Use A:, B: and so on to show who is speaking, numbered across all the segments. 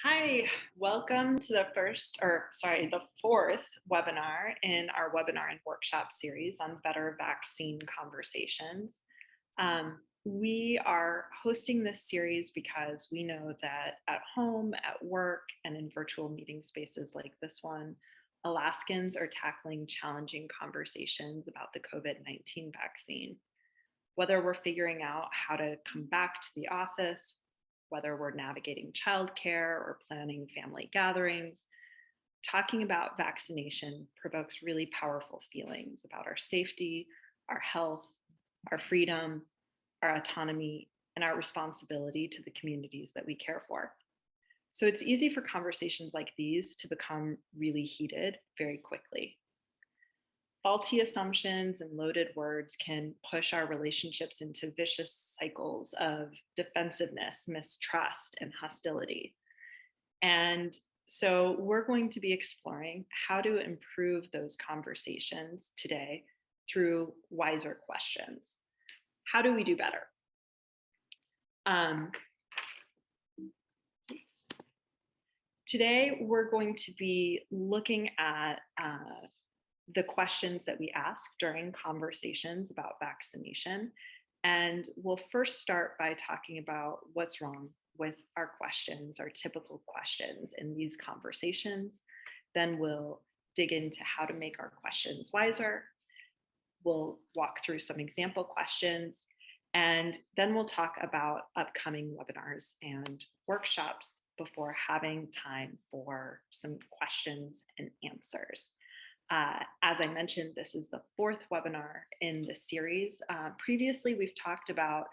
A: Hi, welcome to the fourth webinar in our webinar and workshop series on better vaccine conversations. We are hosting this series because we know that at home, at work, and in virtual meeting spaces like this one, Alaskans are tackling challenging conversations about the COVID-19 vaccine. Whether we're figuring out how to come back to the office, whether we're navigating childcare or planning family gatherings, talking about vaccination provokes really powerful feelings about our safety, our health, our freedom, our autonomy, and our responsibility to the communities that we care for. So it's easy for conversations like these to become really heated very quickly. Faulty assumptions and loaded words can push our relationships into vicious cycles of defensiveness, mistrust, and hostility. And so we're going to be exploring how to improve those conversations today through wiser questions. How do we do better? Today, we're going to be looking at the questions that we ask during conversations about vaccination. And we'll first start by talking about what's wrong with our questions, our typical questions in these conversations. Then we'll dig into how to make our questions wiser. We'll walk through some example questions, and then we'll talk about upcoming webinars and workshops before having time for some questions and answers. As I mentioned, this is the fourth webinar in the series. Previously, we've talked about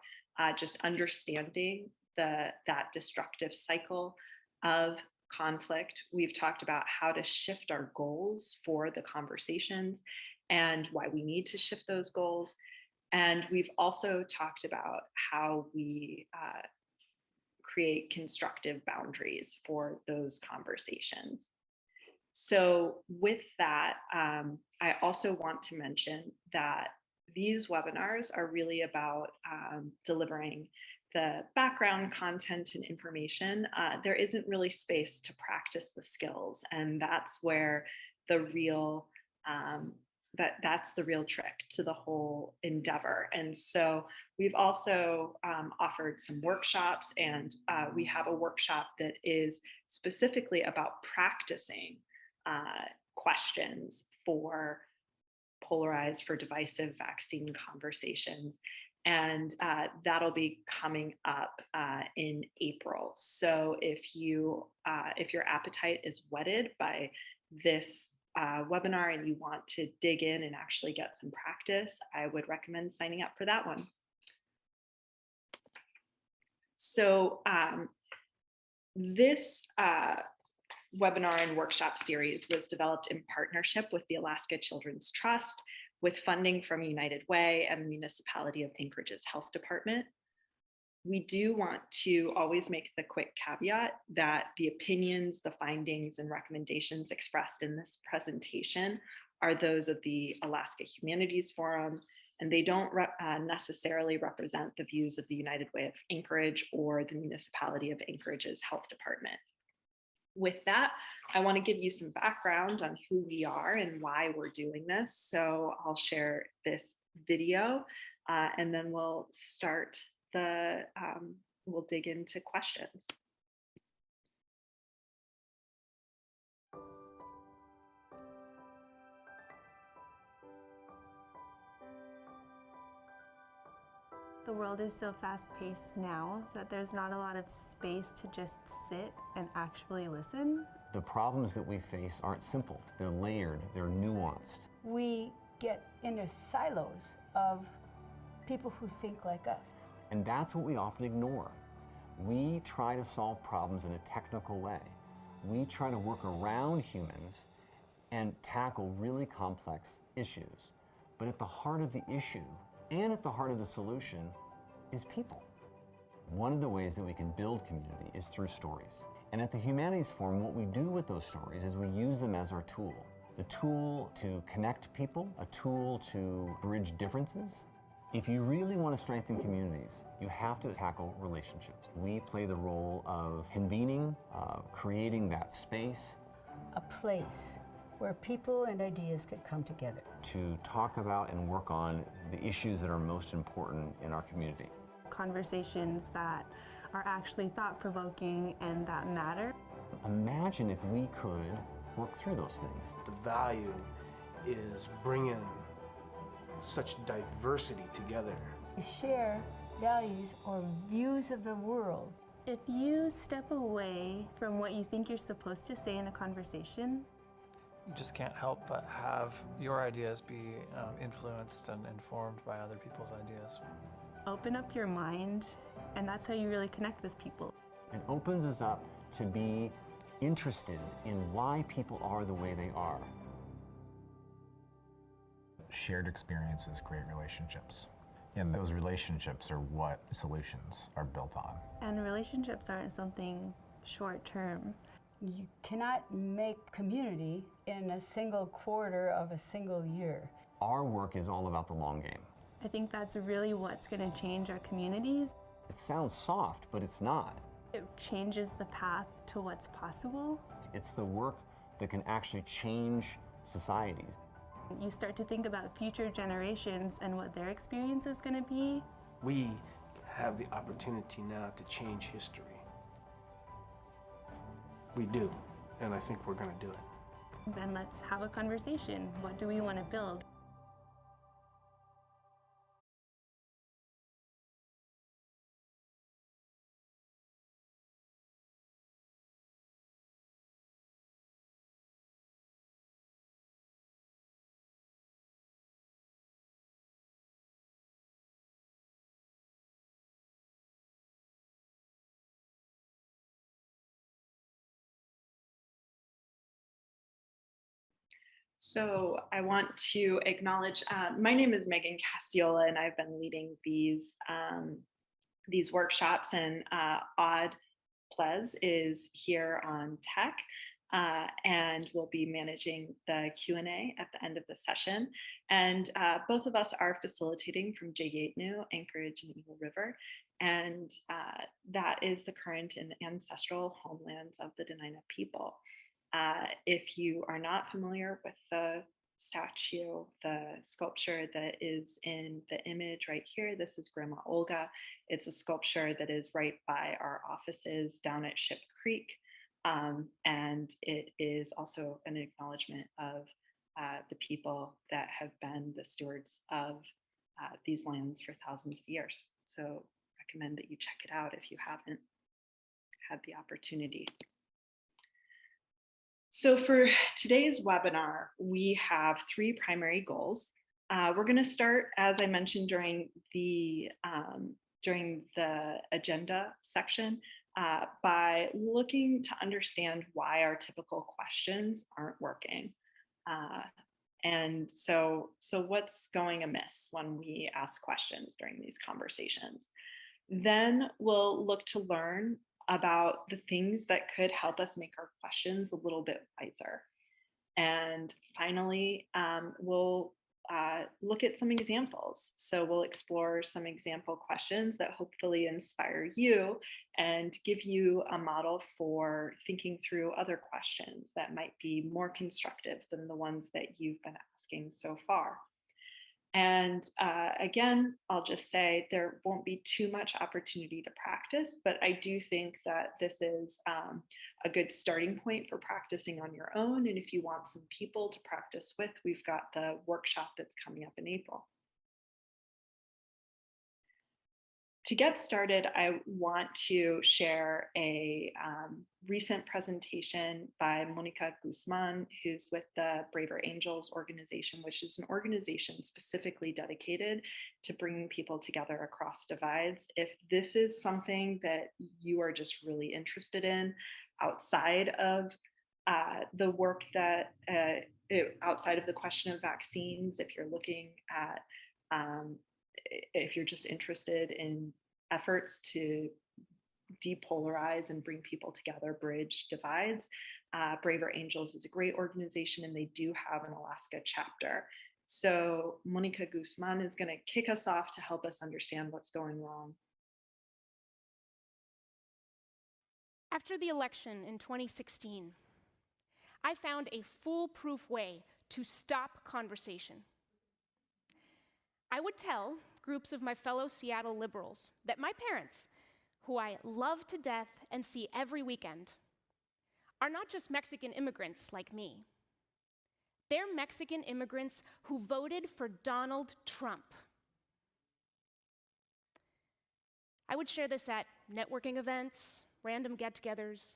A: just understanding that destructive cycle of conflict. We've talked about how to shift our goals for the conversations and why we need to shift those goals. And we've also talked about how we create constructive boundaries for those conversations. So with that, I also want to mention that these webinars are really about delivering the background content and information. There isn't really space to practice the skills, and that's where the real that's the real trick to the whole endeavor. And so we've also offered some workshops, and we have a workshop that is specifically about practicing questions for polarized, for divisive vaccine conversations. And that'll be coming up in April. So if your appetite is whetted by this webinar and you want to dig in and actually get some practice, I would recommend signing up for that one. So this webinar and workshop series was developed in partnership with the Alaska Children's Trust, with funding from United Way and the Municipality of Anchorage's Health Department. We do want to always make the quick caveat that the opinions, the findings, and recommendations expressed in this presentation are those of the Alaska Humanities Forum, and they don't necessarily represent the views of the United Way of Anchorage or the Municipality of Anchorage's Health Department. With that, I want to give you some background on who we are and why we're doing this. So I'll share this video and then we'll start we'll dig into questions.
B: The world is so fast-paced now that there's not a lot of space to just sit and actually listen.
C: The problems that we face aren't simple. They're layered, they're nuanced.
D: We get into silos of people who think like us.
C: And that's what we often ignore. We try to solve problems in a technical way. We try to work around humans and tackle really complex issues. But at the heart of the issue and at the heart of the solution is people. One of the ways that we can build community is through stories. And at the Humanities Forum, what we do with those stories is we use them as our tool. The tool to connect people, a tool to bridge differences, If you really want to strengthen communities, you have to tackle relationships. We play the role of convening, creating that space.
D: A place where people and ideas could come together.
C: To talk about and work on the issues that are most important in our community.
B: Conversations that are actually thought-provoking and that matter.
C: Imagine if we could work through those things.
E: The value is bringing such diversity together.
D: We share values or views of the world.
B: If you step away from what you think you're supposed to say in a conversation,
F: you just can't help but have your ideas be influenced and informed by other people's ideas.
B: open up your mind, and that's how you really connect with people.
C: It opens us up to be interested in why people are the way they are.
G: Shared experiences create relationships, and those relationships are what solutions are built on.
B: And relationships aren't something short-term.
D: You cannot make community in a single quarter of a single year.
C: Our work is all about the long game.
B: I think that's really what's going to change our communities.
C: It sounds soft, but it's not.
B: It changes the path to what's possible.
C: It's the work that can actually change societies.
B: You start to think about future generations and what their experience is going to be.
E: We have the opportunity now to change history. We do, and I think we're going to do it.
B: Then let's have a conversation. What do we want to build?
A: So I want to acknowledge, my name is Megan Cassiola, and I've been leading these workshops, and Odd Plez is here on tech, and will be managing the Q&A at the end of the session. And both of us are facilitating from Jaygatnu, Anchorage, and Eagle River. And that is the current and ancestral homelands of the Dena'ina people. If you are not familiar with the statue, the sculpture that is in the image right here, this is Grandma Olga. It's a sculpture that is right by our offices down at Ship Creek. And it is also an acknowledgement of the people that have been the stewards of these lands for thousands of years. So I recommend that you check it out if you haven't had the opportunity. So for today's webinar, we have three primary goals. We're going to start, as I mentioned during the agenda section, by looking to understand why our typical questions aren't working. And so what's going amiss when we ask questions during these conversations? Then we'll look to learn about the things that could help us make our questions a little bit wiser. And finally, we'll look at some examples. So we'll explore some example questions that hopefully inspire you and give you a model for thinking through other questions that might be more constructive than the ones that you've been asking so far. And again, I'll just say there won't be too much opportunity to practice, but I do think that this is a good starting point for practicing on your own. And if you want some people to practice with, we've got the workshop that's coming up in April. To get started, I want to share a recent presentation by Monica Guzman, who's with the Braver Angels organization, which is an organization specifically dedicated to bringing people together across divides. If this is something that you are just really interested in outside of the work that, outside of the question of vaccines, if you're looking at if you're just interested in efforts to depolarize and bring people together, bridge divides, Braver Angels is a great organization, and they do have an Alaska chapter. So Monica Guzman is going to kick us off to help us understand what's going wrong.
H: After the election in 2016, I found a foolproof way to stop conversation. I would tell groups of my fellow Seattle liberals that my parents, who I love to death and see every weekend, are not just Mexican immigrants like me. They're Mexican immigrants who voted for Donald Trump. I would share this at networking events, random get-togethers.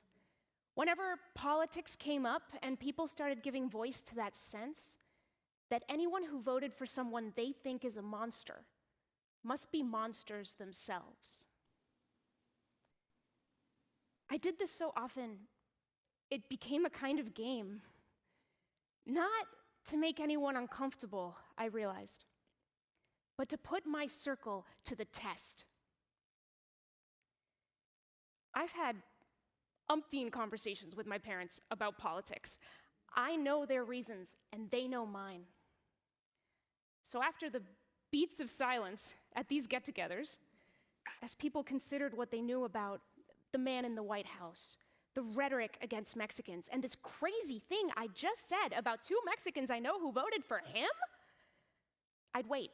H: Whenever politics came up and people started giving voice to that sense that anyone who voted for someone they think is a monster must be monsters themselves. I did this so often, it became a kind of game. Not to make anyone uncomfortable, I realized, but to put my circle to the test. I've had umpteen conversations with my parents about politics. I know their reasons, and they know mine. So after the beats of silence at these get-togethers, as people considered what they knew about the man in the White House, the rhetoric against Mexicans, and this crazy thing I just said about 2 Mexicans I know who voted for him, I'd wait.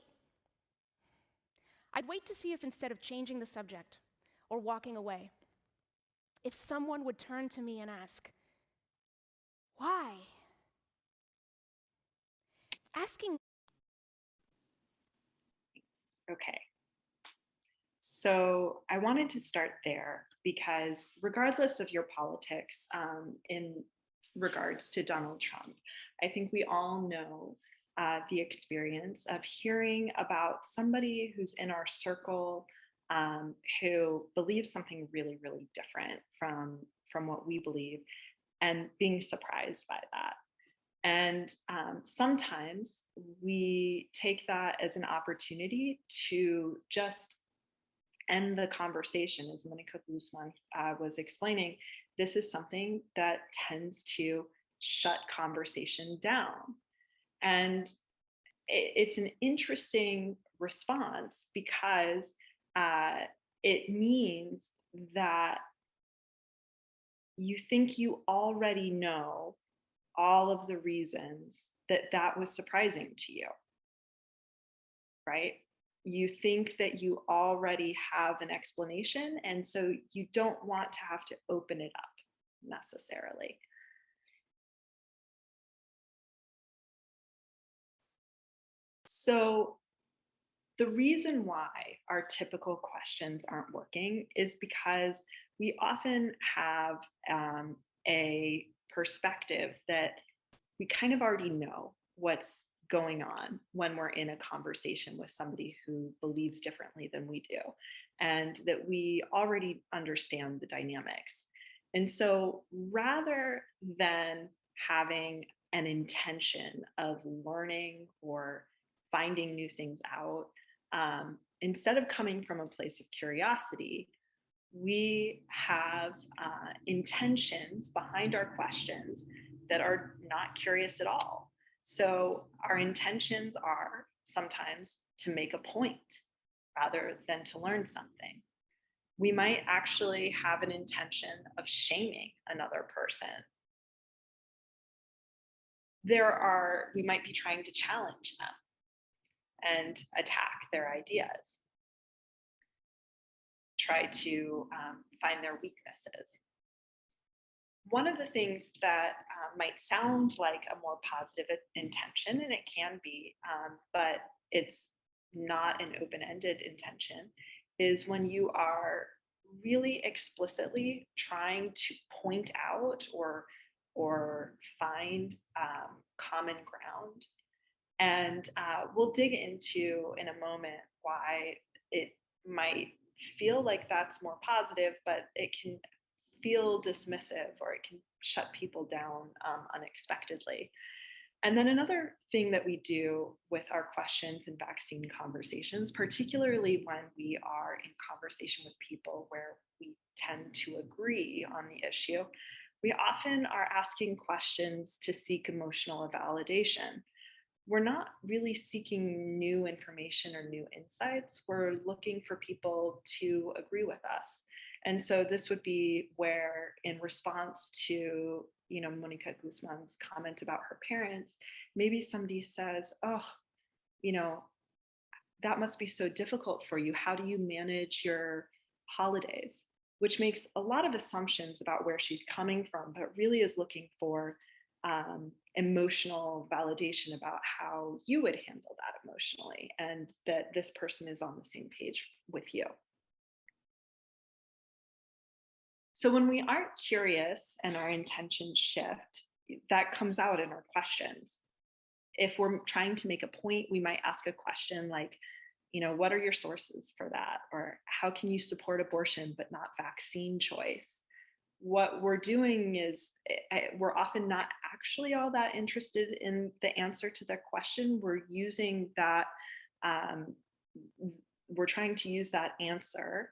H: I'd wait to see if instead of changing the subject or walking away, if someone would turn to me and ask, why? Asking.
A: Okay. So I wanted to start there because regardless of your politics in regards to Donald Trump, I think we all know the experience of hearing about somebody who's in our circle who believes something really, really different from what we believe and being surprised by that. And sometimes we take that as an opportunity to just end the conversation. As Monica Guzman was explaining, this is something that tends to shut conversation down. And it's an interesting response because it means that you think you already know all of the reasons that was surprising to you, right? You think that you already have an explanation, and so you don't want to have to open it up necessarily. So the reason why our typical questions aren't working is because we often have a perspective that we kind of already know what's going on when we're in a conversation with somebody who believes differently than we do, and that we already understand the dynamics. And so rather than having an intention of learning or finding new things out, instead of coming from a place of curiosity, we have intentions behind our questions that are not curious at all. So our intentions are sometimes to make a point rather than to learn something. We might actually have an intention of shaming another person. We might be trying to challenge them and attack their ideas, try to find their weaknesses. One of the things that might sound like a more positive intention, and it can be, but it's not an open-ended intention, is when you are really explicitly trying to point out or find common ground. And we'll dig into in a moment why it might feel like that's more positive, but it can feel dismissive or it can shut people down unexpectedly. And then another thing that we do with our questions in vaccine conversations, particularly when we are in conversation with people where we tend to agree on the issue, we often are asking questions to seek emotional validation. we're not really seeking new information or new insights. We're looking for people to agree with us. And so this would be where, in response to, Monica Guzman's comment about her parents, maybe somebody says, oh, you know, that must be so difficult for you. How do you manage your holidays? Which makes a lot of assumptions about where she's coming from, but really is looking for emotional validation about how you would handle that emotionally, and that this person is on the same page with you. So when we aren't curious and our intentions shift, that comes out in our questions. If we're trying to make a point, we might ask a question like, what are your sources for that? Or how can you support abortion but not vaccine choice? What we're doing is we're often not actually all that interested in the answer to their question. We're using that, we're trying to use that answer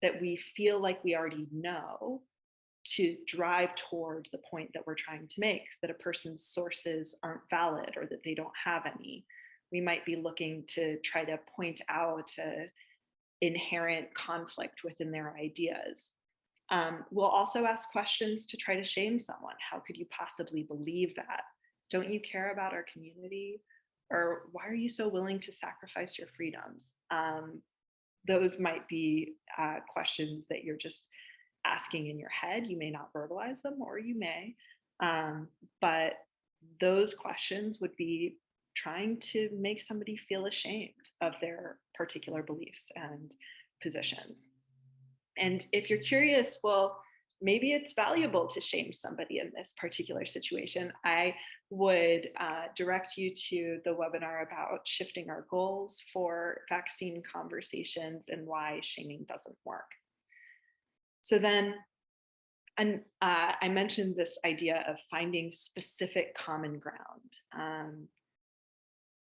A: that we feel like we already know to drive towards the point that we're trying to make, that a person's sources aren't valid or that they don't have any. We might be looking to try to point out an inherent conflict within their ideas. We'll also ask questions to try to shame someone. How could you possibly believe that? Don't you care about our community? Or why are you so willing to sacrifice your freedoms? Those might be questions that you're just asking in your head. You may not verbalize them, or you may. But those questions would be trying to make somebody feel ashamed of their particular beliefs and positions. And if you're curious, well, maybe it's valuable to shame somebody in this particular situation, I would direct you to the webinar about shifting our goals for vaccine conversations and why shaming doesn't work. So then, and I mentioned this idea of finding specific common ground.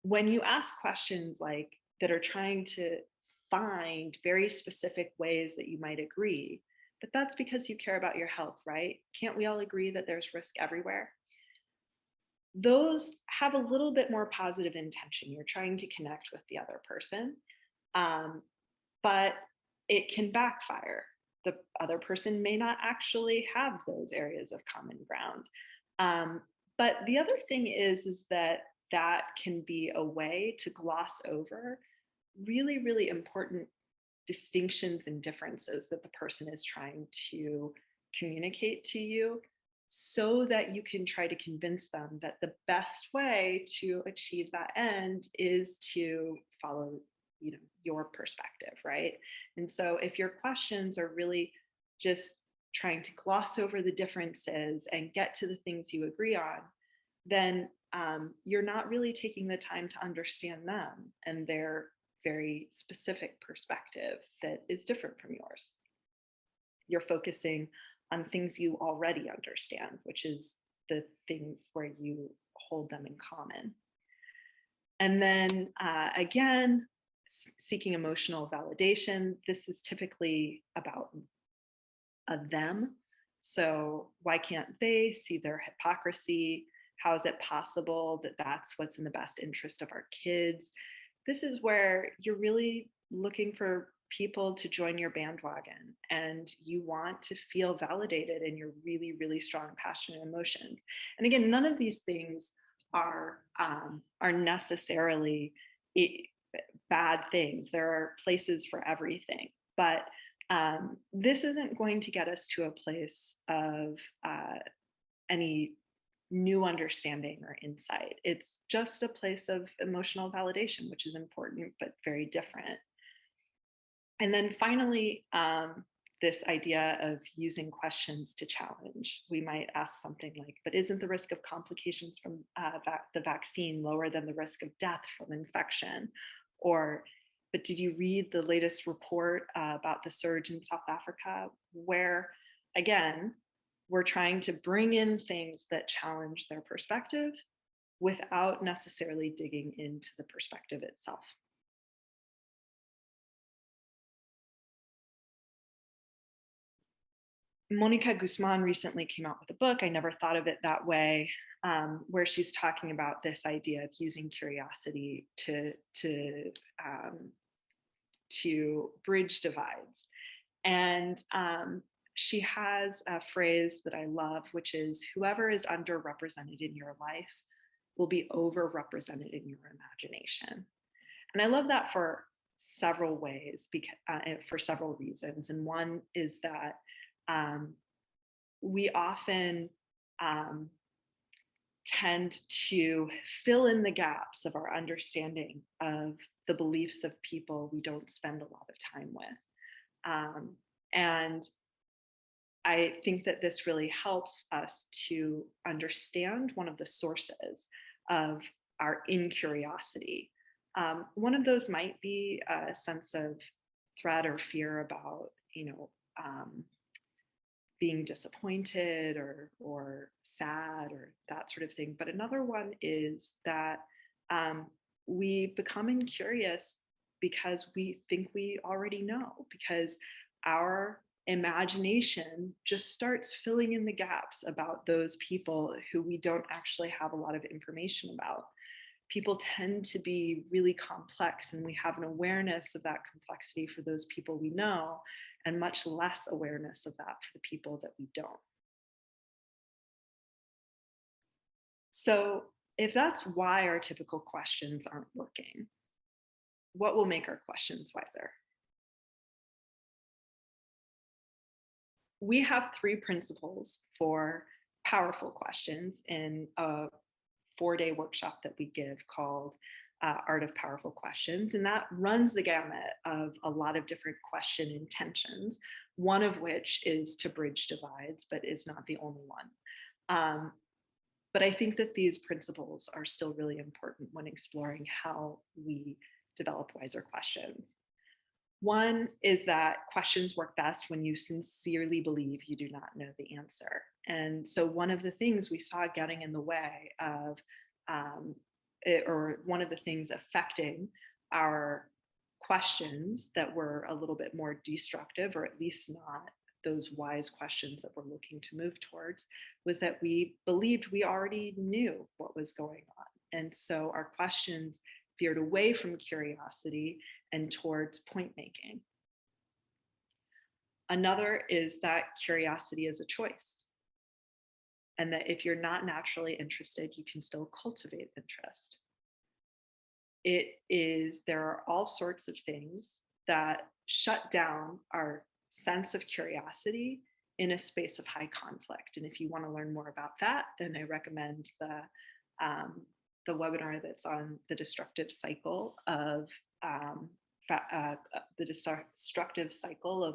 A: When you ask questions like that are trying to find very specific ways that you might agree, but that's because you care about your health, right? Can't we all agree that there's risk everywhere? Those have a little bit more positive intention. You're trying to connect with the other person, but it can backfire. The other person may not actually have those areas of common ground. But the other thing is that can be a way to gloss over really, really important distinctions and differences that the person is trying to communicate to you, so that you can try to convince them that the best way to achieve that end is to follow your perspective, right? And so if your questions are really just trying to gloss over the differences and get to the things you agree on, then you're not really taking the time to understand them and their very specific perspective that is different from yours. You're focusing on things you already understand, which is the things where you hold them in common. And then again, seeking emotional validation. This is typically about a them. So why can't they see their hypocrisy? How is it possible that that's what's in the best interest of our kids? This is where you're really looking for people to join your bandwagon, and you want to feel validated in your really, really strong, passionate emotions. And again, none of these things are necessarily bad things. There are places for everything, but this isn't going to get us to a place of any new understanding or insight. It's just a place of emotional validation, which is important, but very different. And then finally, this idea of using questions to challenge. We might ask something like, but isn't the risk of complications from the vaccine lower than the risk of death from infection? Or, but did you read the latest report about the surge in South Africa, where, again, we're trying to bring in things that challenge their perspective without necessarily digging into the perspective itself. Monica Guzman recently came out with a book, I never thought of it that way, where she's talking about this idea of using curiosity to bridge divides. And she has a phrase that I love, which is, whoever is underrepresented in your life will be overrepresented in your imagination. And I love that for several ways, for several reasons. And one is that we often tend to fill in the gaps of our understanding of the beliefs of people we don't spend a lot of time with. And I think that this really helps us to understand one of the sources of our incuriosity. One of those might be a sense of threat or fear about, being disappointed or sad or that sort of thing. But another one is that we become incurious because we think we already know, because our imagination just starts filling in the gaps about those people who we don't actually have a lot of information about. People tend to be really complex, and we have an awareness of that complexity for those people we know, and much less awareness of that for the people that we don't. So if that's why our typical questions aren't working, what will make our questions wiser? We have 3 principles for powerful questions in a 4-day workshop that we give called Art of Powerful Questions. And that runs the gamut of a lot of different question intentions, one of which is to bridge divides, but is not the only one. But I think that these principles are still really important when exploring how we develop wiser questions. One is that questions work best when you sincerely believe you do not know the answer. And so one of the things we saw getting in the way of, or one of the things affecting our questions that were a little bit more destructive, or at least not those wise questions that we're looking to move towards, was that we believed we already knew what was going on. And so our questions veered away from curiosity and towards point making. Another is that curiosity is a choice, and that if you're not naturally interested, you can still cultivate interest. There are all sorts of things that shut down our sense of curiosity in a space of high conflict. And if you want to learn more about that, then I recommend the webinar that's on the destructive cycle of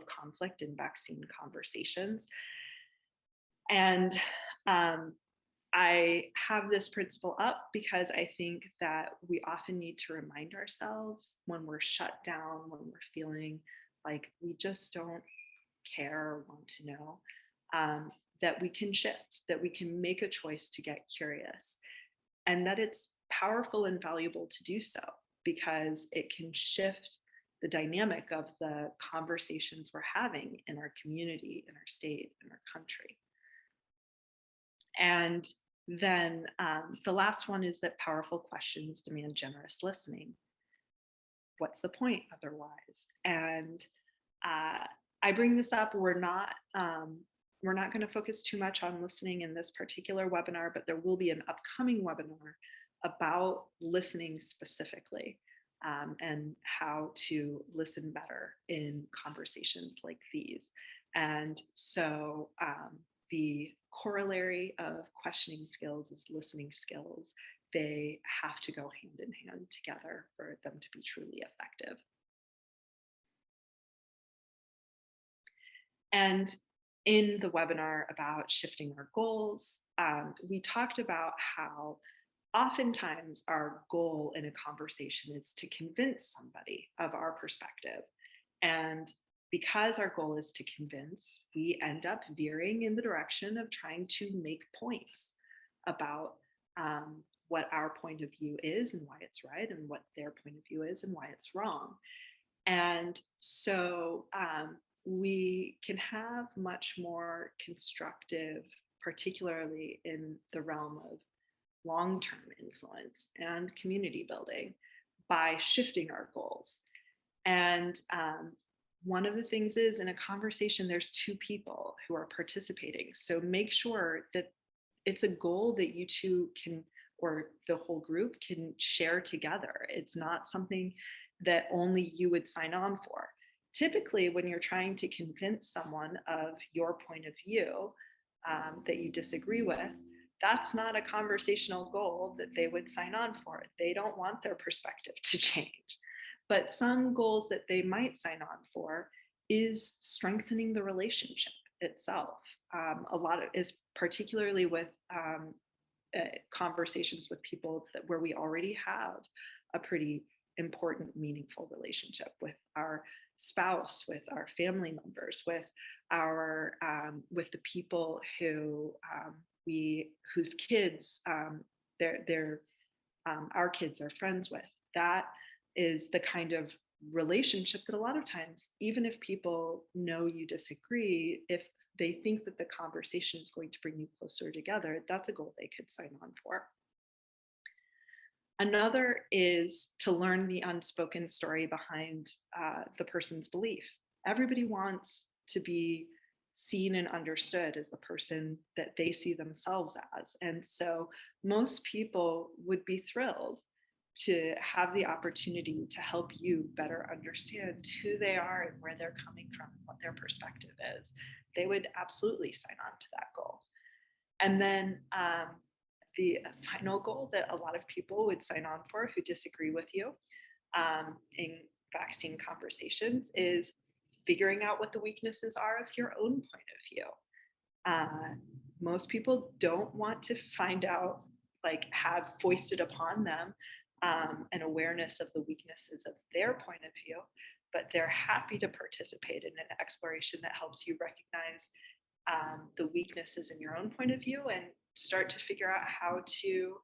A: conflict in vaccine conversations. And I have this principle up because I think that we often need to remind ourselves when we're shut down, when we're feeling like we just don't care or want to know, that we can shift, that we can make a choice to get curious, and that it's powerful and valuable to do so because it can shift the dynamic of the conversations we're having in our community, in our state, in our country. And then the last one is that powerful questions demand generous listening. What's the point otherwise? And I bring this up. We're not going to focus too much on listening in this particular webinar, but there will be an upcoming webinar about listening specifically, and how to listen better in conversations like these. And so the corollary of questioning skills is listening skills. They have to go hand in hand together for them to be truly effective. And in the webinar about shifting our goals, we talked about how oftentimes our goal in a conversation is to convince somebody of our perspective. And because our goal is to convince, we end up veering in the direction of trying to make points about what our point of view is and why it's right, and what their point of view is and why it's wrong. And so we can have much more constructive, particularly in the realm of long-term influence and community building, by shifting our goals. And one of the things is, in a conversation, there's two people who are participating. So make sure that it's a goal that you two can, or the whole group can share together. It's not something that only you would sign on for. Typically, when you're trying to convince someone of your point of view that you disagree with, that's not a conversational goal that they would sign on for. They don't want their perspective to change. But some goals that they might sign on for is strengthening the relationship itself. A lot of is particularly with conversations with people where we already have a pretty important, meaningful relationship with our spouse, with our family members, with our with the people who whose kids our kids are friends with. That is the kind of relationship that a lot of times, even if people know you disagree, if they think that the conversation is going to bring you closer together, that's a goal they could sign on for. Another is to learn the unspoken story behind the person's belief. Everybody wants to be seen and understood as the person that they see themselves as. And so most people would be thrilled to have the opportunity to help you better understand who they are and where they're coming from and what their perspective is. They would absolutely sign on to that goal. And then the final goal that a lot of people would sign on for who disagree with you in vaccine conversations is figuring out what the weaknesses are of your own point of view. Most people don't want to find out, like, have foisted upon them an awareness of the weaknesses of their point of view, but they're happy to participate in an exploration that helps you recognize the weaknesses in your own point of view and start to figure out how to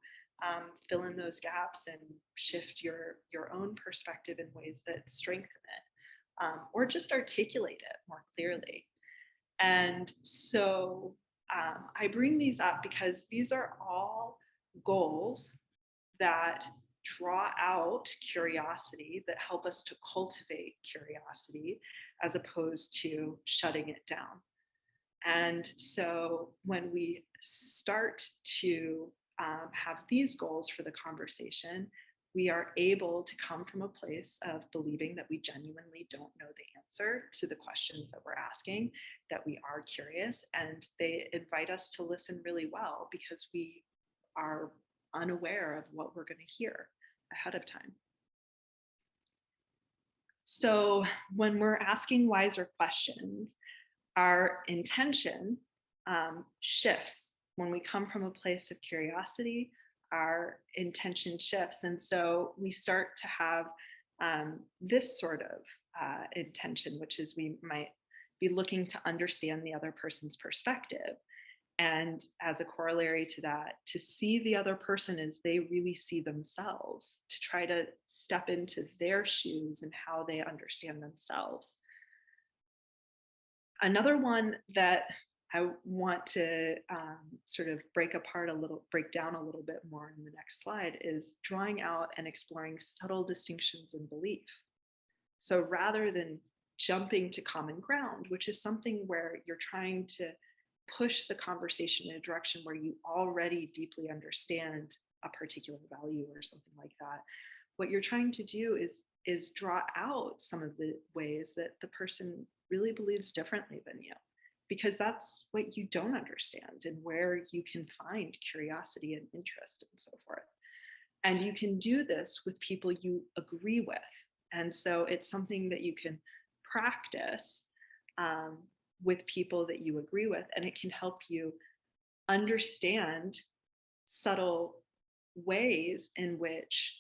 A: fill in those gaps and shift your own perspective in ways that strengthen it, or just articulate it more clearly. And so I bring these up because these are all goals that draw out curiosity, that help us to cultivate curiosity as opposed to shutting it down. And so when we start to have these goals for the conversation, we are able to come from a place of believing that we genuinely don't know the answer to the questions that we're asking, that we are curious, and they invite us to listen really well because we are unaware of what we're going to hear ahead of time. So when we're asking wiser questions, our intention shifts. When we come from a place of curiosity, our intention shifts. And so we start to have this sort of intention, which is we might be looking to understand the other person's perspective. And as a corollary to that, to see the other person as they really see themselves, to try to step into their shoes and how they understand themselves. Another one that I want to sort of break down a little bit more in the next slide is drawing out and exploring subtle distinctions in belief. So rather than jumping to common ground, which is something where you're trying to push the conversation in a direction where you already deeply understand a particular value or something like that, what you're trying to do is draw out some of the ways that the person really believes differently than you, because that's what you don't understand and where you can find curiosity and interest and so forth. And you can do this with people you agree with. And so it's something that you can practice with people that you agree with, and it can help you understand subtle ways in which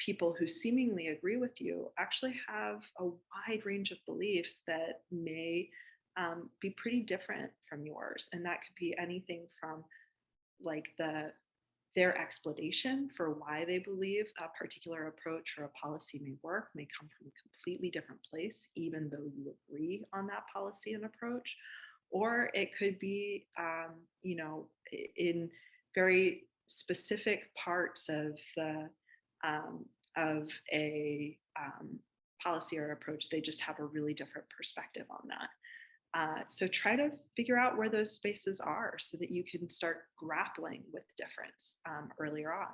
A: people who seemingly agree with you actually have a wide range of beliefs that may be pretty different from yours. And that could be anything from like the their explanation for why they believe a particular approach or a policy may work may come from a completely different place, even though you agree on that policy and approach. Or it could be, in very specific parts of the of a policy or approach, they just have a really different perspective on that. So try to figure out where those spaces are so that you can start grappling with difference earlier on.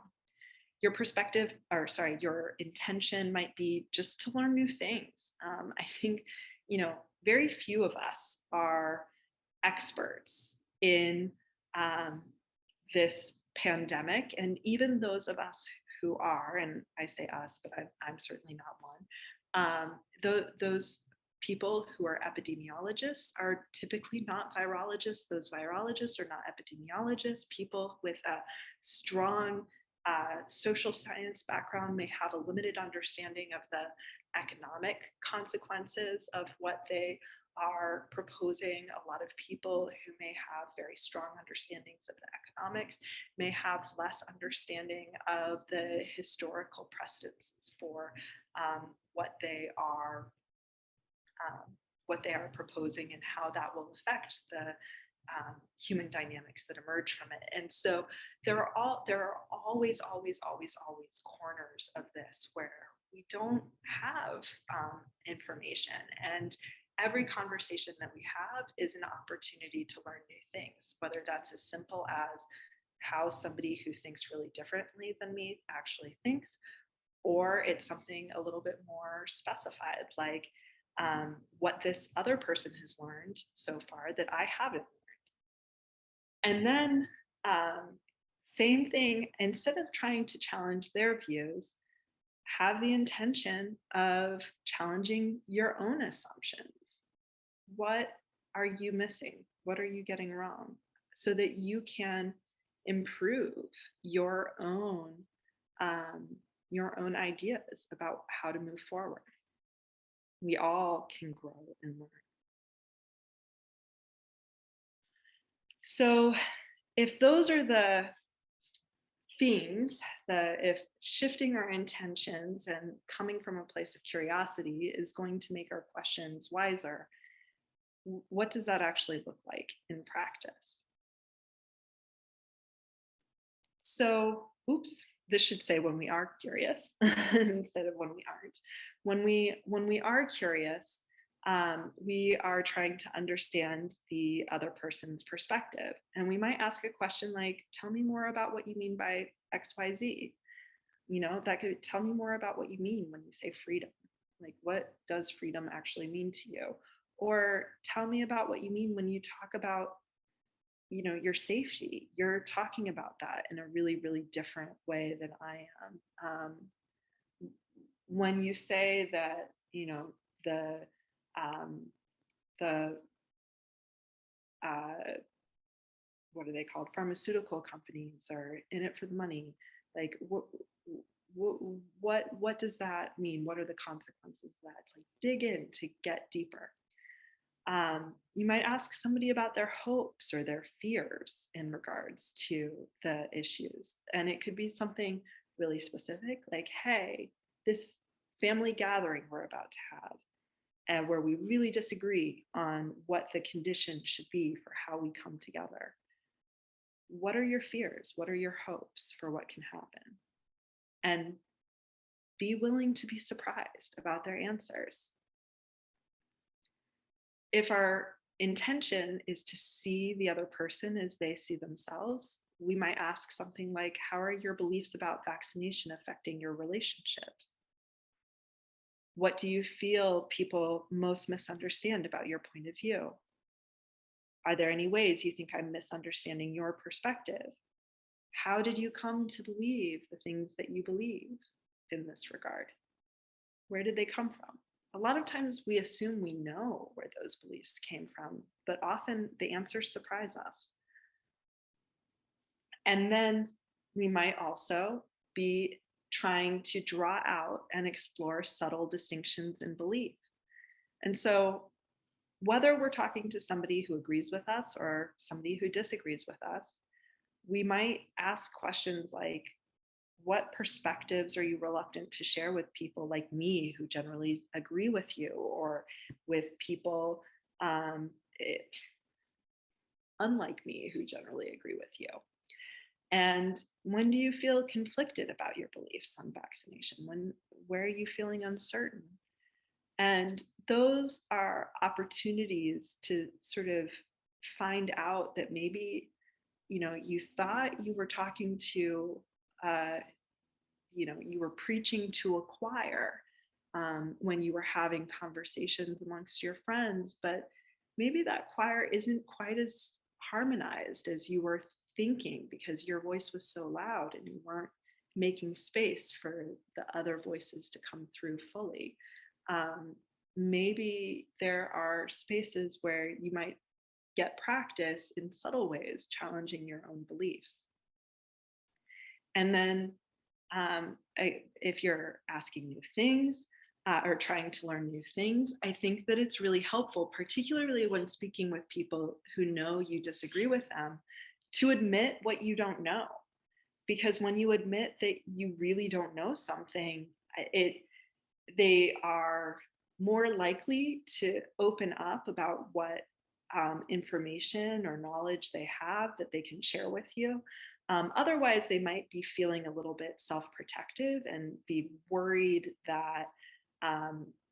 A: Your perspective, or sorry, your intention might be just to learn new things. I think, very few of us are experts in this pandemic, and even those of us who are, and I say us, but I'm certainly not one, those people who are epidemiologists are typically not virologists. Those virologists are not epidemiologists. People with a strong social science background may have a limited understanding of the economic consequences of what they are proposing. A lot of people who may have very strong understandings of the economics may have less understanding of the historical precedences for what they are proposing and how that will affect the human dynamics that emerge from it. And so there are always corners of this where we don't have information, and every conversation that we have is an opportunity to learn new things, whether that's as simple as how somebody who thinks really differently than me actually thinks, or it's something a little bit more specified, like what this other person has learned so far that I haven't learned. And then same thing, instead of trying to challenge their views, have the intention of challenging your own assumptions. What are you missing? What are you getting wrong? So that you can improve your own ideas about how to move forward. We all can grow and learn. So if those are the things, if shifting our intentions and coming from a place of curiosity is going to make our questions wiser, what does that actually look like in practice? So, this should say when we are curious instead of when we aren't. When we are curious, we are trying to understand the other person's perspective. And we might ask a question like, tell me more about what you mean by XYZ. That could tell me more about what you mean when you say freedom. Like, what does freedom actually mean to you? Or tell me about what you mean when you talk about your safety. You're talking about that in a really, really different way than I am. When you say that, the what are they called? Pharmaceutical companies are in it for the money. Like, what does that mean? What are the consequences of that? Like, dig in to get deeper. You might ask somebody about their hopes or their fears in regards to the issues. And it could be something really specific, like, hey, this family gathering we're about to have, and where we really disagree on what the conditions should be for how we come together. What are your fears? What are your hopes for what can happen? And be willing to be surprised about their answers. If our intention is to see the other person as they see themselves, we might ask something like, how are your beliefs about vaccination affecting your relationships? What do you feel people most misunderstand about your point of view? Are there any ways you think I'm misunderstanding your perspective? How did you come to believe the things that you believe in this regard? Where did they come from? A lot of times we assume we know where those beliefs came from, but often the answers surprise us. And then we might also be trying to draw out and explore subtle distinctions in belief. And so whether we're talking to somebody who agrees with us or somebody who disagrees with us, we might ask questions like, what perspectives are you reluctant to share with people like me who generally agree with you, or with people um, eh, unlike me who generally agree with you? And when do you feel conflicted about your beliefs on vaccination? Where are you feeling uncertain? And those are opportunities to sort of find out that maybe, you thought you were talking to, uh, you were preaching to a choir when you were having conversations amongst your friends, but maybe that choir isn't quite as harmonized as you were thinking, because your voice was so loud and you weren't making space for the other voices to come through fully. Um, Maybe there are spaces where you might get practice in subtle ways, challenging your own beliefs. And then if you're asking new things or trying to learn new things, I think that it's really helpful, particularly when speaking with people who know you disagree with them, to admit what you don't know. Because when you admit that you really don't know something, it they are more likely to open up about what information or knowledge they have that they can share with you. Otherwise, they might be feeling a little bit self-protective and be worried that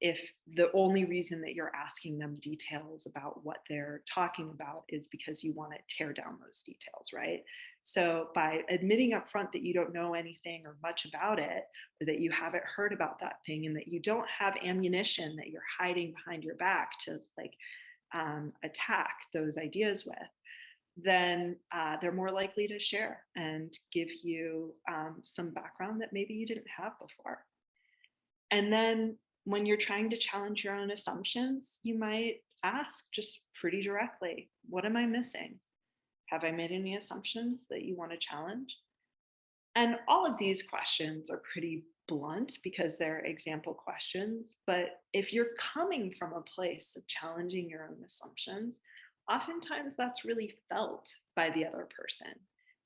A: if the only reason that you're asking them details about what they're talking about is because you want to tear down those details, right? So by admitting up front that you don't know anything or much about it, or that you haven't heard about that thing, and that you don't have ammunition that you're hiding behind your back to attack those ideas with, then they're more likely to share and give you some background that maybe you didn't have before. And then when you're trying to challenge your own assumptions, you might ask just pretty directly, what am I missing? Have I made any assumptions that you want to challenge? And all of these questions are pretty blunt because they're example questions. But if you're coming from a place of challenging your own assumptions, oftentimes that's really felt by the other person.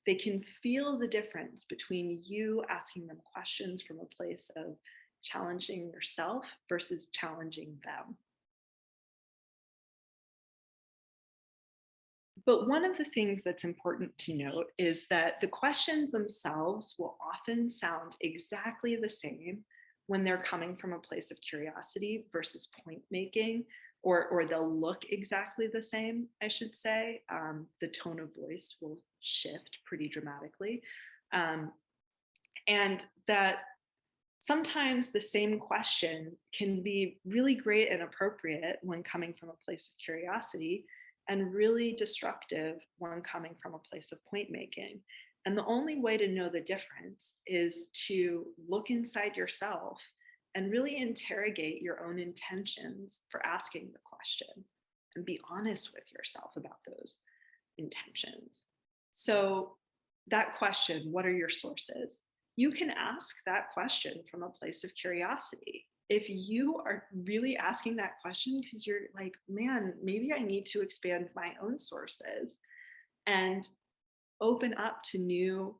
A: They can feel the difference between you asking them questions from a place of challenging yourself versus challenging them. But one of the things that's important to note is that the questions themselves will often sound exactly the same when they're coming from a place of curiosity versus point making, or they'll look exactly the same, I should say. The tone of voice will shift pretty dramatically. Um, and that sometimes the same question can be really great and appropriate when coming from a place of curiosity, and really destructive when coming from a place of point making. And the only way to know the difference is to look inside yourself and really interrogate your own intentions for asking the question, and be honest with yourself about those intentions. So, that question, what are your sources? You can ask that question from a place of curiosity. If you are really asking that question because you're like, man, maybe I need to expand my own sources and open up to new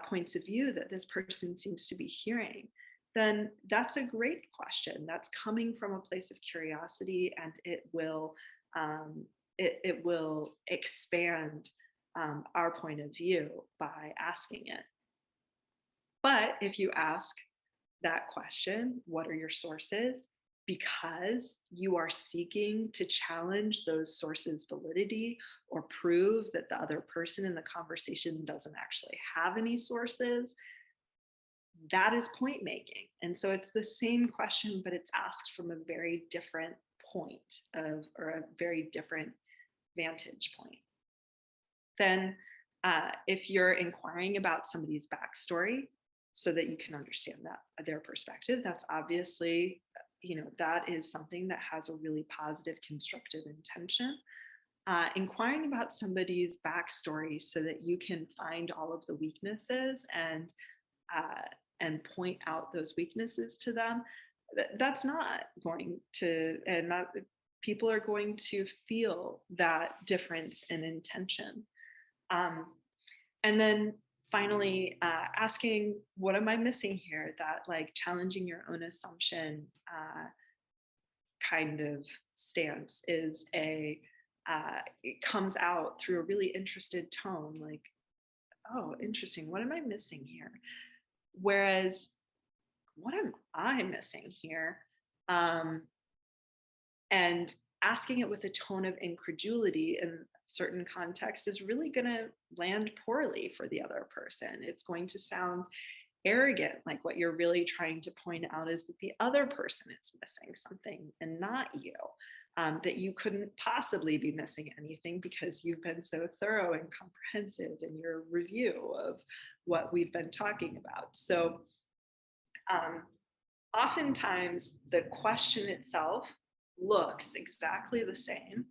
A: points of view that this person seems to be hearing, then that's a great question. That's coming from a place of curiosity, and it will expand our point of view by asking it. But if you ask that question, what are your sources? Because you are seeking to challenge those sources' validity, or prove that the other person in the conversation doesn't actually have any sources, that is point making. And so it's the same question, but it's asked from a very different point or a very different vantage point. Then, if you're inquiring about somebody's backstory so that you can understand their perspective, that's obviously, that is something that has a really positive, constructive intention. Inquiring about somebody's backstory so that you can find all of the weaknesses and point out those weaknesses to them, that's not going to, and not people are going to feel that difference in intention. Um, And then finally, asking, what am I missing here? That like challenging your own assumption kind of stance is it comes out through a really interested tone, like, oh, interesting. What am I missing here? Whereas, what am I missing here? Um, and asking it with a tone of incredulity in certain context is really going to land poorly for the other person. It's going to sound arrogant, like what you're really trying to point out is that the other person is missing something and not you. That you couldn't possibly be missing anything because you've been so thorough and comprehensive in your review of what we've been talking about. So um, oftentimes the question itself looks exactly the same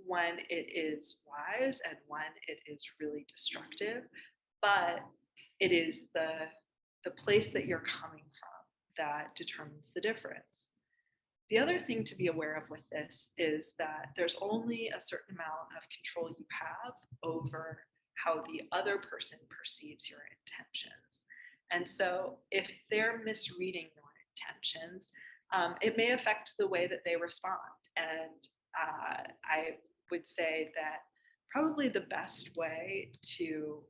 A: when it is wise and when it is really destructive, but it is the place that you're coming from that determines the difference. The other thing to be aware of with this is that there's only a certain amount of control you have over how the other person perceives your intentions. And so if they're misreading your intentions, it may affect the way that they respond. And I would say that probably the best way to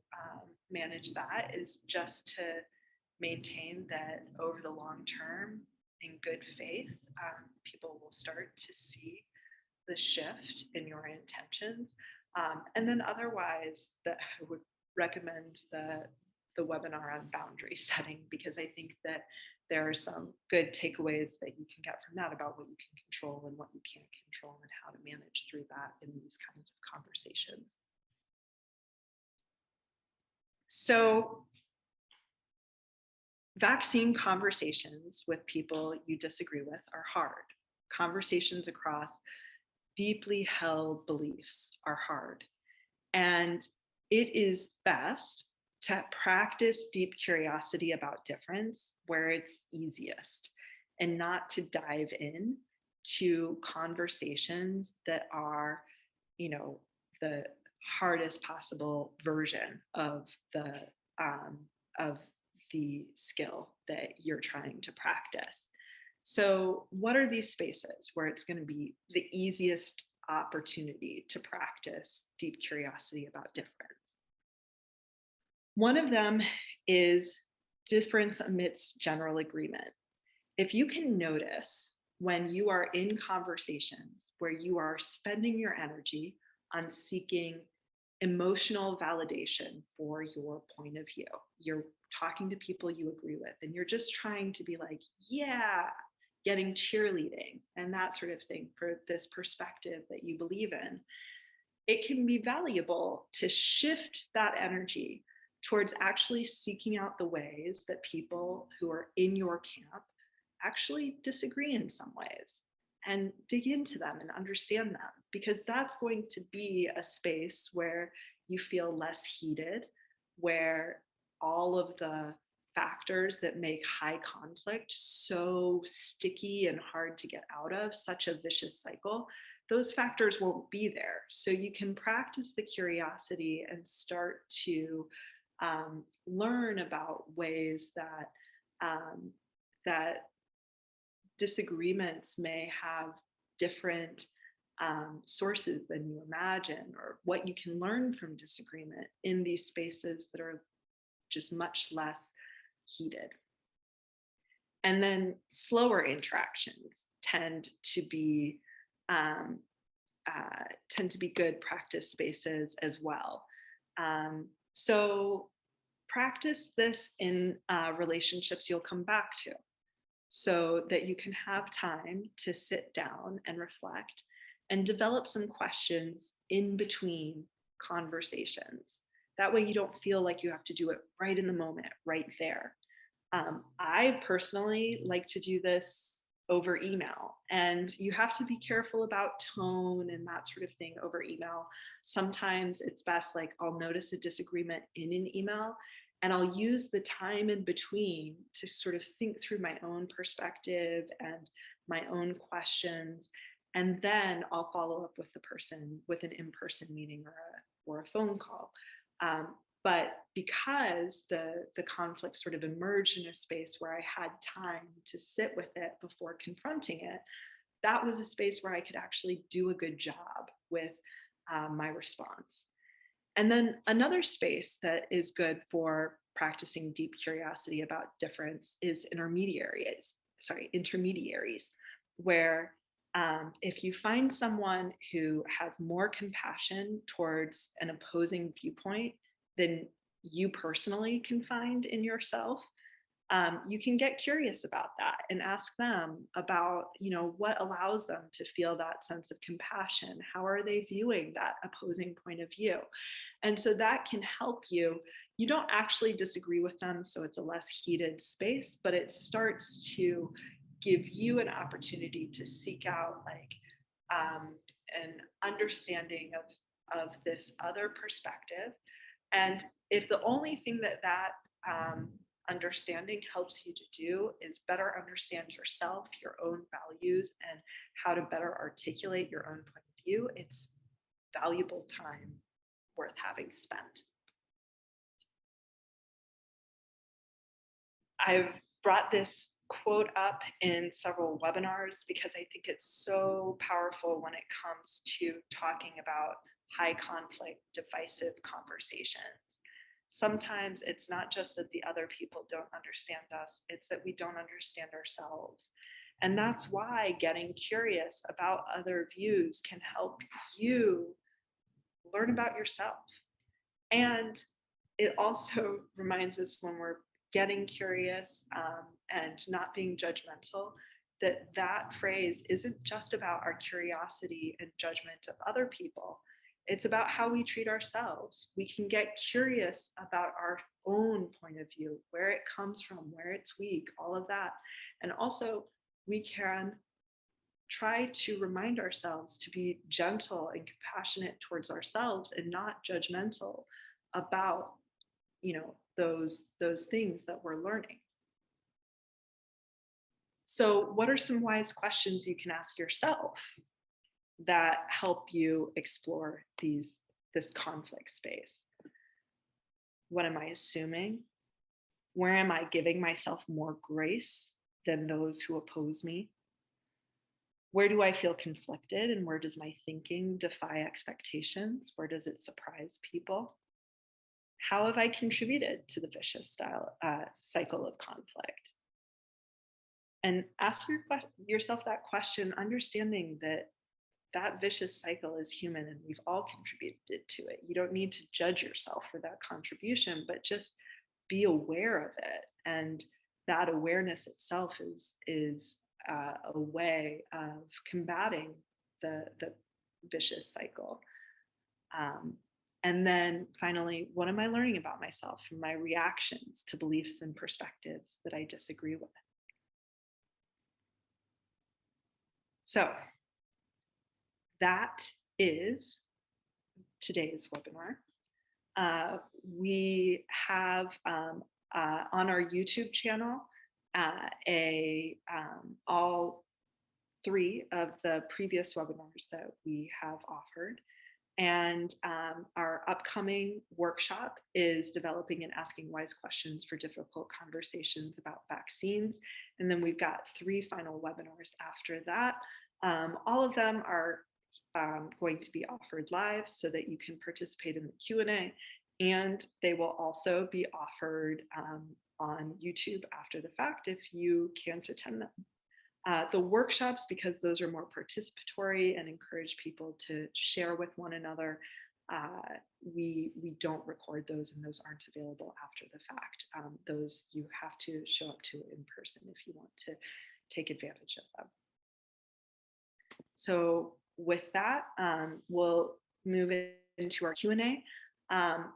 A: manage that is just to maintain that over the long term, in good faith, people will start to see the shift in your intentions. And then otherwise, that I would recommend the webinar on boundary setting, because I think that there are some good takeaways that you can get from that about what you can control and what you can't control and how to manage through that in these kinds of conversations. So vaccine conversations with people you disagree with are hard. Conversations across deeply held beliefs are hard. And it is best to practice deep curiosity about difference where it's easiest and not to dive in to conversations that are, the hardest possible version um, of the skill that you're trying to practice. So, what are these spaces where it's going to be the easiest opportunity to practice deep curiosity about difference? One of them is difference amidst general agreement. If you can notice when you are in conversations where you are spending your energy on seeking emotional validation for your point of view, you're talking to people you agree with, and you're just trying to be like, yeah, getting cheerleading and that sort of thing for this perspective that you believe in, it can be valuable to shift that energy towards actually seeking out the ways that people who are in your camp actually disagree in some ways and dig into them and understand them, because that's going to be a space where you feel less heated, where all of the factors that make high conflict so sticky and hard to get out of, such a vicious cycle, those factors won't be there. So you can practice the curiosity and start to learn about ways that that disagreements may have different sources than you imagine, or what you can learn from disagreement in these spaces that are just much less heated. And then slower interactions tend to be good practice spaces as well. So practice this in relationships you'll come back to, so that you can have time to sit down and reflect and develop some questions in between conversations. That way you don't feel like you have to do it right in the moment, right there. I personally like to do this over email, and you have to be careful about tone and that sort of thing over email. Sometimes it's best, like, I'll notice a disagreement in an email and I'll use the time in between to sort of think through my own perspective and my own questions. And then I'll follow up with the person with an in-person meeting or a phone call. But because the conflict sort of emerged in a space where I had time to sit with it before confronting it, that was a space where I could actually do a good job with my response. And then another space that is good for practicing deep curiosity about difference is intermediaries, where if you find someone who has more compassion towards an opposing viewpoint than you personally can find in yourself, you can get curious about that and ask them about, what allows them to feel that sense of compassion. How are they viewing that opposing point of view? And so that can help you. You don't actually disagree with them, so it's a less heated space, but it starts to give you an opportunity to seek out an understanding of this other perspective. And if the only thing that understanding helps you to do is better understand yourself, your own values, and how to better articulate your own point of view, it's valuable time worth having spent. I've brought this quote up in several webinars because I think it's so powerful when it comes to talking about high conflict, divisive conversations. Sometimes it's not just that the other people don't understand us, it's that we don't understand ourselves. And that's why getting curious about other views can help you learn about yourself. And it also reminds us, when we're getting curious and not being judgmental, that phrase isn't just about our curiosity and judgment of other people. It's about how we treat ourselves. We can get curious about our own point of view, where it comes from, where it's weak, all of that. And also, we can try to remind ourselves to be gentle and compassionate towards ourselves and not judgmental about, those things that we're learning. So what are some wise questions you can ask yourself that help you explore this conflict space? What am I assuming? Where am I giving myself more grace than those who oppose me? Where do I feel conflicted, and where does my thinking defy expectations? Where does it surprise people? How have I contributed to the vicious cycle of conflict? And ask yourself that question, understanding that vicious cycle is human and we've all contributed to it. You don't need to judge yourself for that contribution, but just be aware of it. And that awareness itself is a way of combating the vicious cycle. And then finally, what am I learning about myself from my reactions to beliefs and perspectives that I disagree with? So that is today's webinar. We have on our YouTube channel all three of the previous webinars that we have offered. And our upcoming workshop is developing and asking wise questions for difficult conversations about vaccines. And then we've got 3 final webinars after that. All of them are going to be offered live so that you can participate in the Q&A, and they will also be offered on YouTube after the fact if you can't attend them. The workshops, because those are more participatory and encourage people to share with one another, we don't record those, and those aren't available after the fact. Those you have to show up to in person if you want to take advantage of them. So with that, we'll move into our Q&A.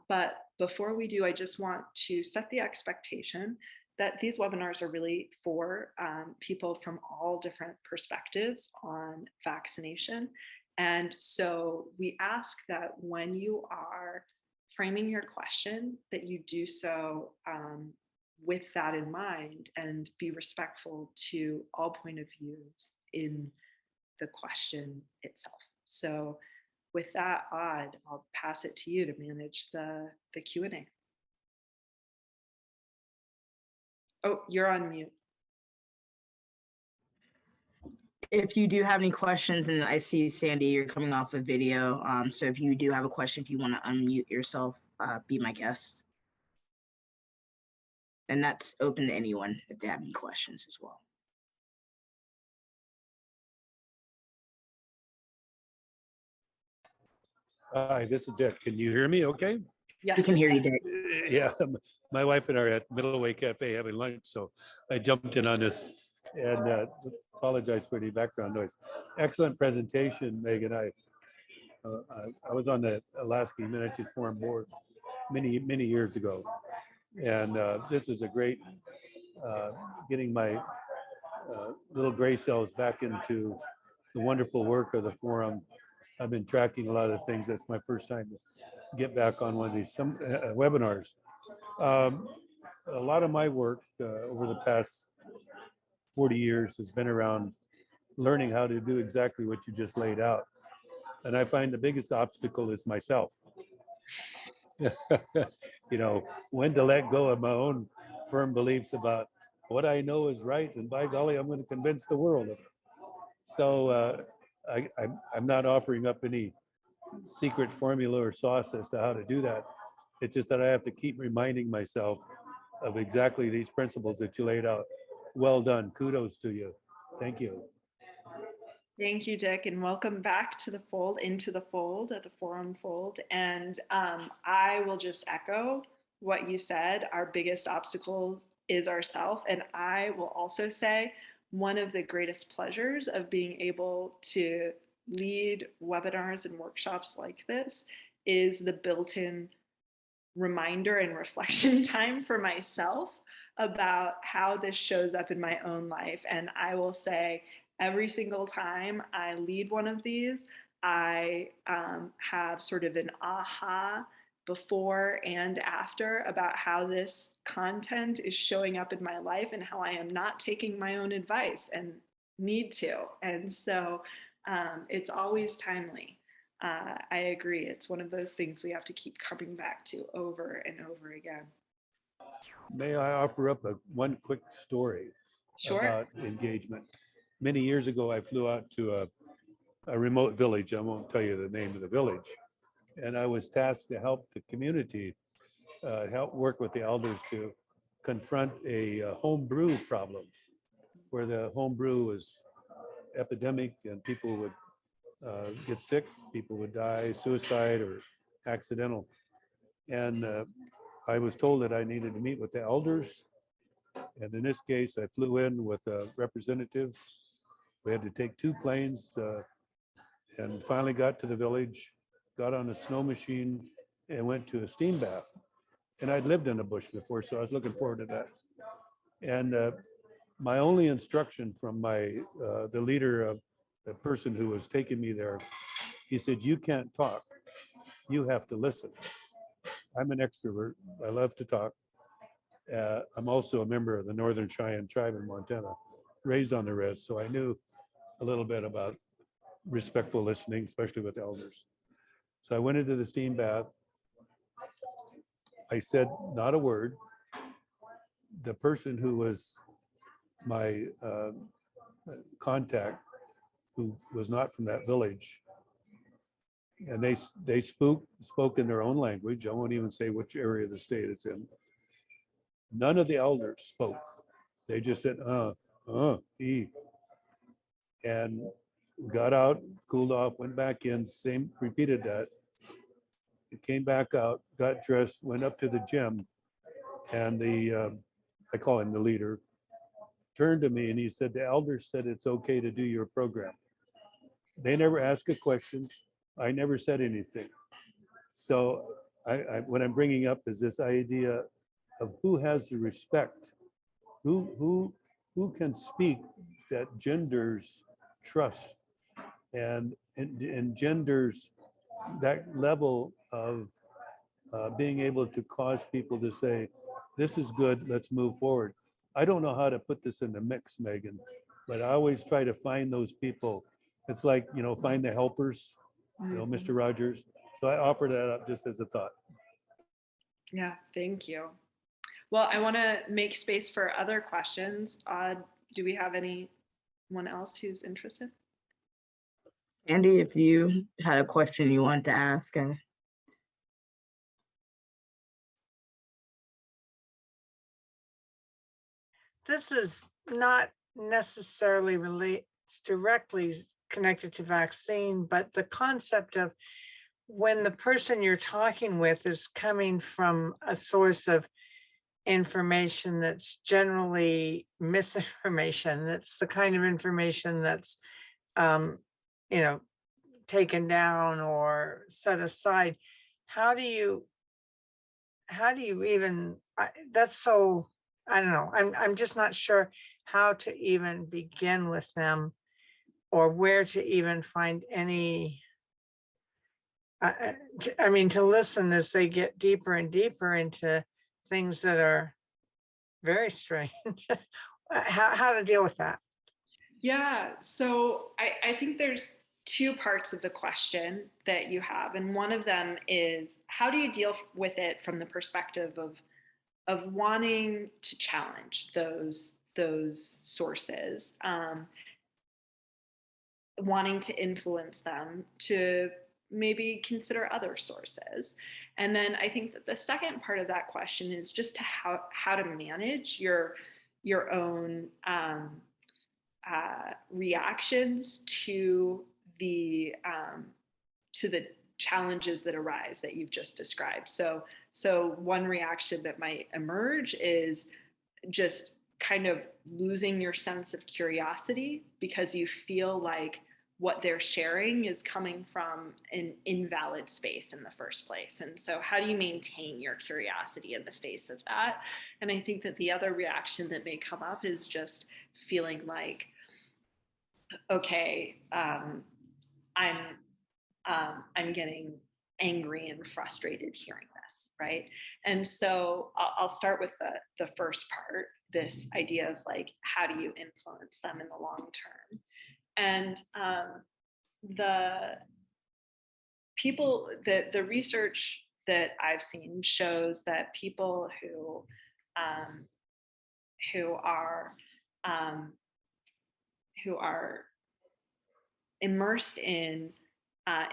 A: But before we do, I just want to set the expectation that these webinars are really for people from all different perspectives on vaccination. And so we ask that when you are framing your question, that you do so with that in mind and be respectful to all point of views in the question itself. So with that, Odd, I'll pass it to you to manage the Q&A. Oh, you're on mute.
I: If you do have any questions, and I see Sandy, you're coming off a video. So if you do have a question, if you want to unmute yourself, be my guest. And that's open to anyone if they have any questions as well.
J: Hi, this is Dick. Can you hear me okay?
A: Yes.
I: We can hear you, Dick.
J: Yeah, my wife and I are at Middleway Cafe having lunch, so I jumped in on this and apologize for the background noise. Excellent presentation, Megan. I was on the Alaska Humanities Forum board many years ago, and this is a great getting my little gray cells back into the wonderful work of the forum. I've been tracking a lot of things. That's my first time to get back on one of these webinars. A lot of my work over the past 40 years has been around learning how to do exactly what you just laid out. And I find the biggest obstacle is myself. You know, when to let go of my own firm beliefs about what I know is right, and by golly, I'm going to convince the world of it. So I'm not offering up any secret formula or sauce as to how to do that. It's just that I have to keep reminding myself of exactly these principles that you laid out. Well done. Kudos to you. Thank you.
A: Thank you, Dick, and welcome back to the fold, into the fold, at the forum fold. And I will just echo what you said. Our biggest obstacle is ourself. And I will also say one of the greatest pleasures of being able to lead webinars and workshops like this is the built-in reminder and reflection time for myself about how this shows up in my own life. And I will say, every single time I lead one of these, I have sort of an aha before and after about how this content is showing up in my life and how I am not taking my own advice and need to. And so it's always timely. I agree. It's one of those things we have to keep coming back to over and over again.
J: May I offer up one quick story about engagement? Many years ago, I flew out to a remote village. I won't tell you the name of the village. And I was tasked to help the community, help work with the elders to confront a home brew problem, where the home brew was epidemic and people would get sick, people would die, suicide or accidental. And I was told that I needed to meet with the elders. And in this case, I flew in with a representative. We had to take 2 planes and finally got to the village, got on a snow machine and went to a steam bath. And I'd lived in a bush before, so I was looking forward to that. And my only instruction from the leader of the person who was taking me there, he said, "You can't talk, you have to listen." I'm an extrovert, I love to talk. I'm also a member of the Northern Cheyenne tribe in Montana, raised on the res, so I knew a little bit about respectful listening, especially with elders. So I went into the steam bath. I said not a word. The person who was my contact, who was not from that village, and they spoke in their own language. I won't even say which area of the state it's in. None of the elders spoke. They just said, e. And got out, cooled off, went back in, repeated that. It came back out, got dressed, went up to the gym, and I call him the leader, turned to me and he said, "The elders said it's okay to do your program." They never asked a question. I never said anything. So what I'm bringing up is this idea of who has the respect, who can speak that genders trust and engenders that level of being able to cause people to say, "This is good, let's move forward." I don't know how to put this in the mix, Megan, but I always try to find those people. It's like, find the helpers. Mr. Rogers. So I offer that up just as a thought.
A: Yeah, thank you. Well, I want to make space for other questions. Do we have anyone else who's interested?
I: Andy, if you had a question you wanted to ask.
K: This is not necessarily directly connected to vaccine, but the concept of when the person you're talking with is coming from a source of information that's generally misinformation, that's the kind of information that's, you know, taken down or set aside. How do you even, that's so, I don't know, I'm just not sure how to even begin with them or where to even find any, I mean, to listen as they get deeper and deeper into things that are very strange. How to deal with that?
A: Yeah, so I think there's two parts of the question that you have. And one of them is, how do you deal with it from the perspective of wanting to challenge those sources, wanting to influence them to maybe consider other sources. And then I think that the second part of that question is just to how to manage your own reactions to the challenges that arise that you've just described. So one reaction that might emerge is just kind of losing your sense of curiosity because you feel like what they're sharing is coming from an invalid space in the first place. And so how do you maintain your curiosity in the face of that? And I think that the other reaction that may come up is just feeling like, okay, I'm getting angry and frustrated hearing this, right? And so I'll start with the first part, this idea of like, how do you influence them in the long term? And the research that I've seen shows that people who are immersed in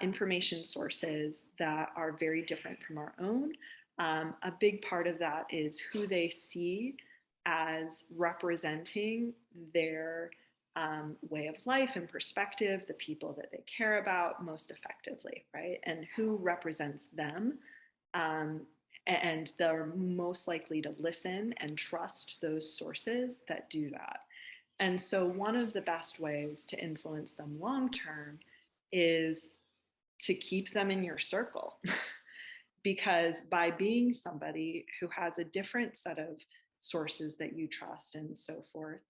A: information sources that are very different from our own. A big part of that is who they see as representing their way of life and perspective, the people that they care about most effectively, right? And who represents them. And they're most likely to listen and trust those sources that do that. And so one of the best ways to influence them long term is to keep them in your circle. Because by being somebody who has a different set of sources that you trust and so forth,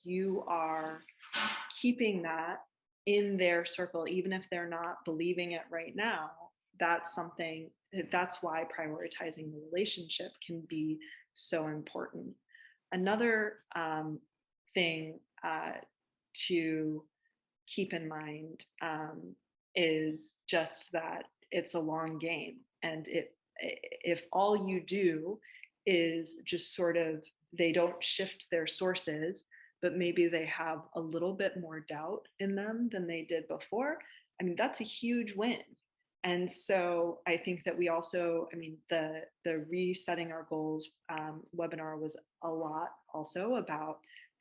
A: you are keeping that in their circle, even if they're not believing it right now. That's why prioritizing the relationship can be so important. Another thing to keep in mind is just that it's a long game. And if all you do is just sort of, they don't shift their sources, but maybe they have a little bit more doubt in them than they did before, I mean, that's a huge win. And so I think that we also, I mean, the resetting our goals webinar was a lot also about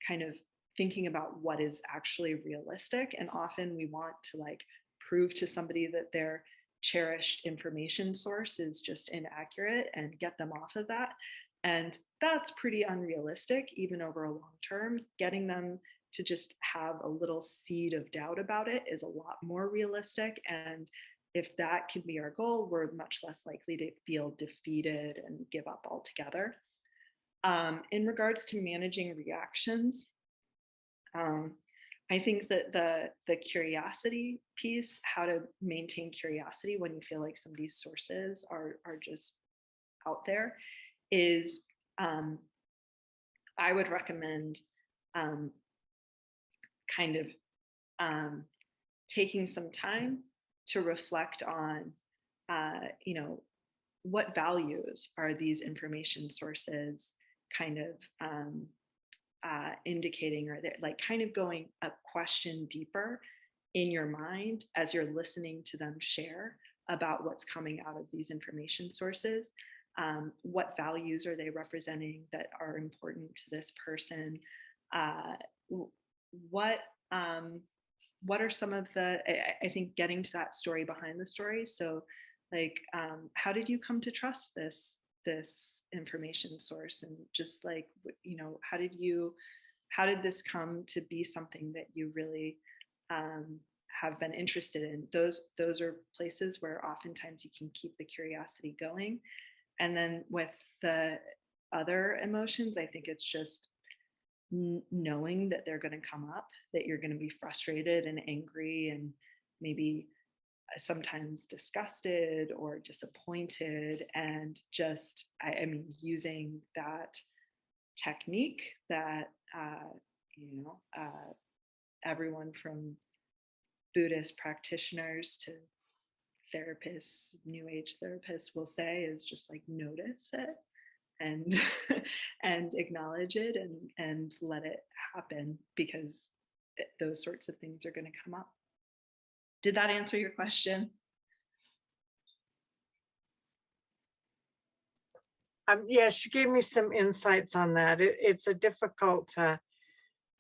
A: kind of thinking about what is actually realistic. And often we want to like prove to somebody that their cherished information source is just inaccurate and get them off of that. And that's pretty unrealistic, even over a long term. Getting them to just have a little seed of doubt about it is a lot more realistic. And if that can be our goal, we're much less likely to feel defeated and give up altogether. In regards to managing reactions, I think that the curiosity piece, how to maintain curiosity when you feel like somebody's sources are just out there, is I would recommend kind of taking some time to reflect on, you know, what values are these information sources kind of indicating, or they're like kind of going a question deeper in your mind as you're listening to them share about what's coming out of these information sources. What values are they representing that are important to this person? What are some of the, I think getting to that story behind the story. So like, how did you come to trust this information source? And just like, you know, how did this come to be something that you really have been interested in? Those are places where oftentimes you can keep the curiosity going. And then with the other emotions, I think it's just knowing that they're going to come up, that you're going to be frustrated and angry and maybe sometimes disgusted or disappointed, and just, I mean, using that technique that, you know, everyone from Buddhist practitioners to therapists, New Age therapists will say is just like notice it and and acknowledge it and let it happen, because those sorts of things are going to come up. Did that answer your question?
K: Yes, you gave me some insights on that. It's a difficult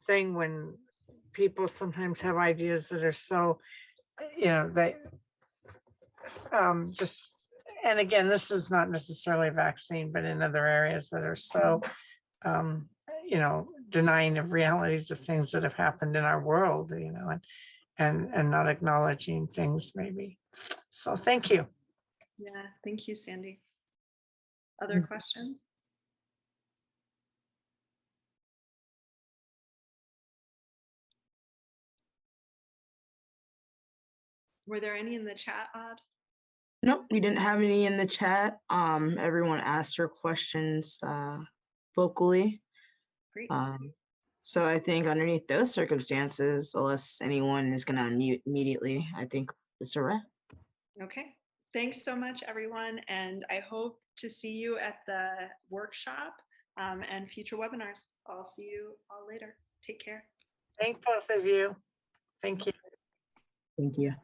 K: thing when people sometimes have ideas that are so, you know, they just, and again, this is not necessarily a vaccine, but in other areas that are so, you know, denying of realities of things that have happened in our world, you know, and not acknowledging things maybe. So thank you.
A: Yeah, thank you, Sandy. Other questions? Were there any in the chat, Odd?
I: Nope, we didn't have any in the chat. Everyone asked their questions vocally.
A: Great.
I: So I think underneath those circumstances, unless anyone is going to unmute immediately, I think it's a wrap.
A: Okay. Thanks so much, everyone. And I hope to see you at the workshop and future webinars. I'll see you all later. Take care.
K: Thank both of you. Thank you.
I: Thank you.